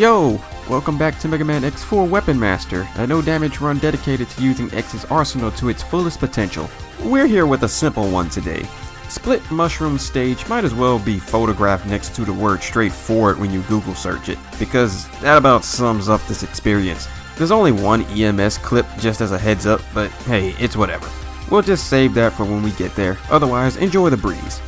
Yo! Welcome back to Mega Man X4 Weapon Master, a no damage run dedicated to using X's arsenal to its fullest potential. We're here with a simple one today. Split mushroom stage might as well be photographed next to the word straightforward when you Google search it, because that about sums up this experience. There's only one EMS clip just as a heads up, but hey, it's whatever. We'll just save that for when we get there, otherwise enjoy the breeze.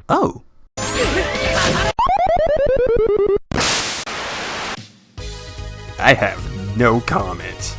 Oh! I have no comment.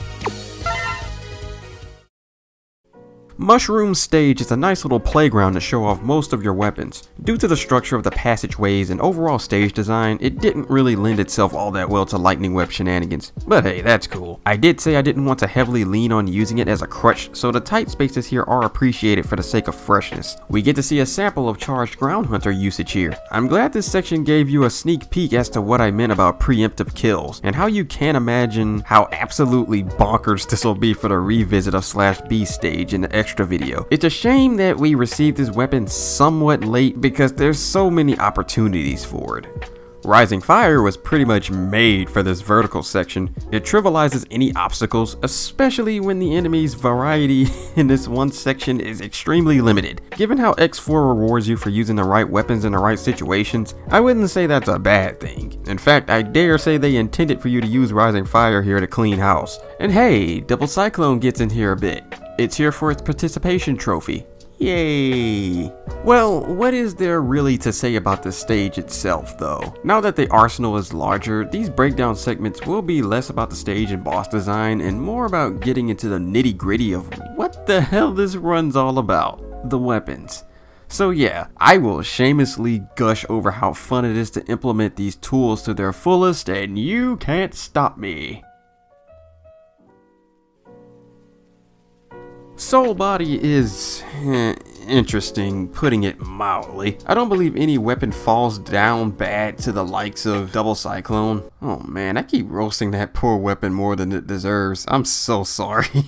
Mushroom Stage is a nice little playground to show off most of your weapons. Due to the structure of the passageways and overall stage design, it didn't really lend itself all that well to lightning web shenanigans. But hey, that's cool. I did say I didn't want to heavily lean on using it as a crutch, so the tight spaces here are appreciated for the sake of freshness. We get to see a sample of charged ground hunter usage here. I'm glad this section gave you a sneak peek as to what I meant about preemptive kills, and how you can imagine how absolutely bonkers this will be for the revisit of /B stage in the extra video. It's a shame that we received this weapon somewhat late because there's so many opportunities for it. Rising Fire was pretty much made for this vertical section. It trivializes any obstacles, especially when the enemy's variety in this one section is extremely limited. Given how X4 rewards you for using the right weapons in the right situations, I wouldn't say that's a bad thing. In fact, I dare say they intended for you to use Rising Fire here to clean house. And hey, Double Cyclone gets in here a bit. It's here for its participation trophy. Yay! Well, what is there really to say about the stage itself though? Now that the arsenal is larger, these breakdown segments will be less about the stage and boss design and more about getting into the nitty gritty of what the hell this run's all about. The weapons. So yeah, I will shamelessly gush over how fun it is to implement these tools to their fullest, and you can't stop me. Soul Body is interesting, putting it mildly. I don't believe any weapon falls down bad to the likes of Double Cyclone. Oh man, I keep roasting that poor weapon more than it deserves. I'm so sorry.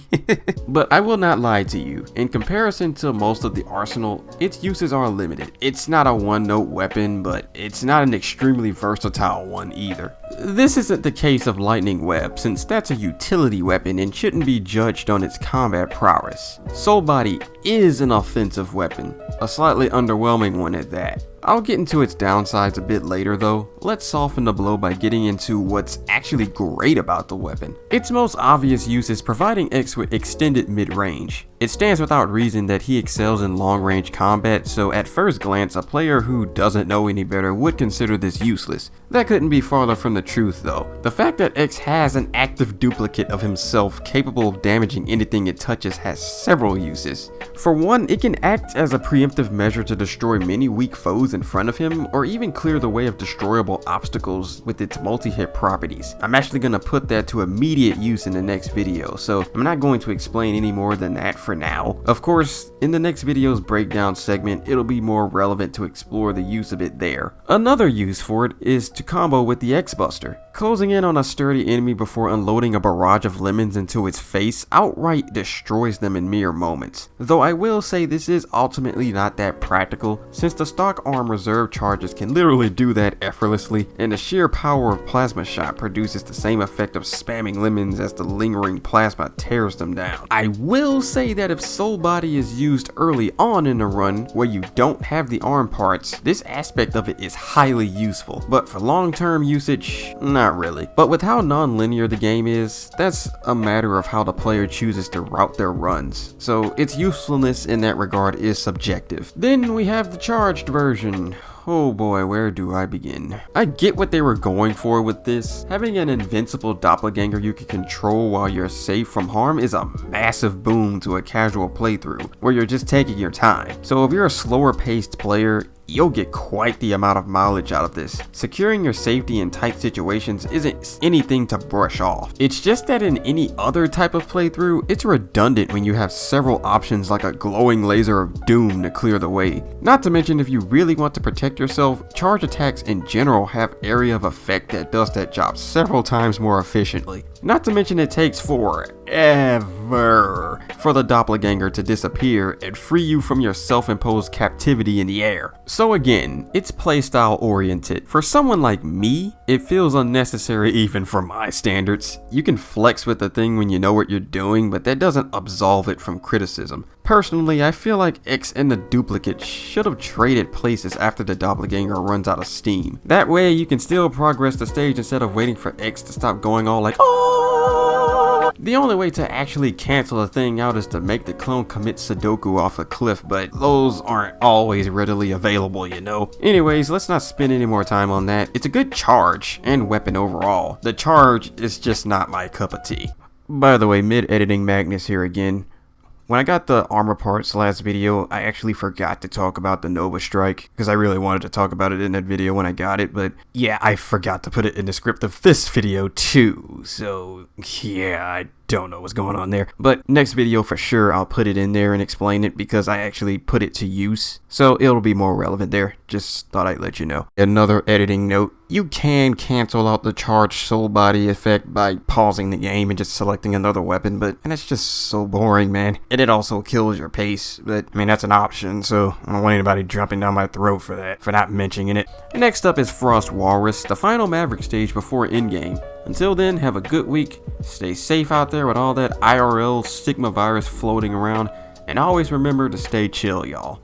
But I will not lie to you. In comparison to most of the arsenal, its uses are limited. It's not a one-note weapon, but it's not an extremely versatile one either. This isn't the case of Lightning Web, since that's a utility weapon and shouldn't be judged on its combat prowess. Soul Body is an offensive weapon, a slightly underwhelming one at that. I'll get into its downsides a bit later though. Let's soften the blow by getting into what's actually great about the weapon. Its most obvious use is providing X with extended mid-range. It stands without reason that he excels in long-range combat, so at first glance a player who doesn't know any better would consider this useless. That couldn't be farther from the truth though. The fact that X has an active duplicate of himself capable of damaging anything it touches has several uses. For one, it can act as a preemptive measure to destroy many weak foes in front of him, or even clear the way of destroyable obstacles with its multi-hit properties. I'm actually going to put that to immediate use in the next video, so I'm not going to explain any more than that for now. Of course, in the next video's breakdown segment, it'll be more relevant to explore the use of it there. Another use for it is to combo with the X-Buster. Closing in on a sturdy enemy before unloading a barrage of lemons into its face outright destroys them in mere moments. Though I will say this is ultimately not that practical, since the stock arm reserve charges can literally do that effortlessly, and the sheer power of Plasma Shot produces the same effect of spamming lemons as the lingering plasma tears them down. I will say that if Soul Body is used early on in the run, where you don't have the arm parts, this aspect of it is highly useful, but for long-term usage, not really. But with how non-linear the game is, that's a matter of how the player chooses to route their runs, so its usefulness in that regard is subjective. Then we have the charged version. Oh boy, where do I begin? I get what they were going for with this. Having an invincible doppelganger you can control while you're safe from harm is a massive boon to a casual playthrough, where you're just taking your time. So if you're a slower paced player, you'll get quite the amount of mileage out of this. Securing your safety in tight situations isn't anything to brush off. It's just that in any other type of playthrough, it's redundant when you have several options like a glowing laser of doom to clear the way. Not to mention, if you really want to protect yourself, charge attacks in general have area of effect that does that job several times more efficiently. Not to mention it takes forever for the doppelganger to disappear and free you from your self-imposed captivity in the air. So again, it's playstyle oriented. For someone like me, it feels unnecessary even for my standards. You can flex with the thing when you know what you're doing, but that doesn't absolve it from criticism. Personally, I feel like X and the duplicate should have traded places after the doppelganger runs out of steam. That way you can still progress the stage instead of waiting for X to stop going all like, oh! The only way to actually cancel a thing out is to make the clone commit Sudoku off a cliff, but those aren't always readily available, you know. Anyways, let's not spend any more time on that. It's a good charge and weapon overall. The charge is just not my cup of tea. By the way, mid-editing Magnus here again. When I got the armor parts last video, I actually forgot to talk about the Nova Strike, because I really wanted to talk about it in that video when I got it, but yeah, I forgot to put it in the script of this video too, so yeah, I don't know what's going on there. But next video for sure I'll put it in there and explain it, because I actually put it to use, so it'll be more relevant there. Just thought I'd let you know. Another editing note: you can cancel out the charged soul body effect by pausing the game and just selecting another weapon, but that's just so boring, man. And it also kills your pace, but I mean, that's an option, so I don't want anybody jumping down my throat for that, for not mentioning it. Next up is Frost Walrus, the final Maverick stage before endgame. Until then, have a good week, stay safe out there with all that IRL stigma virus floating around, and always remember to stay chill, y'all.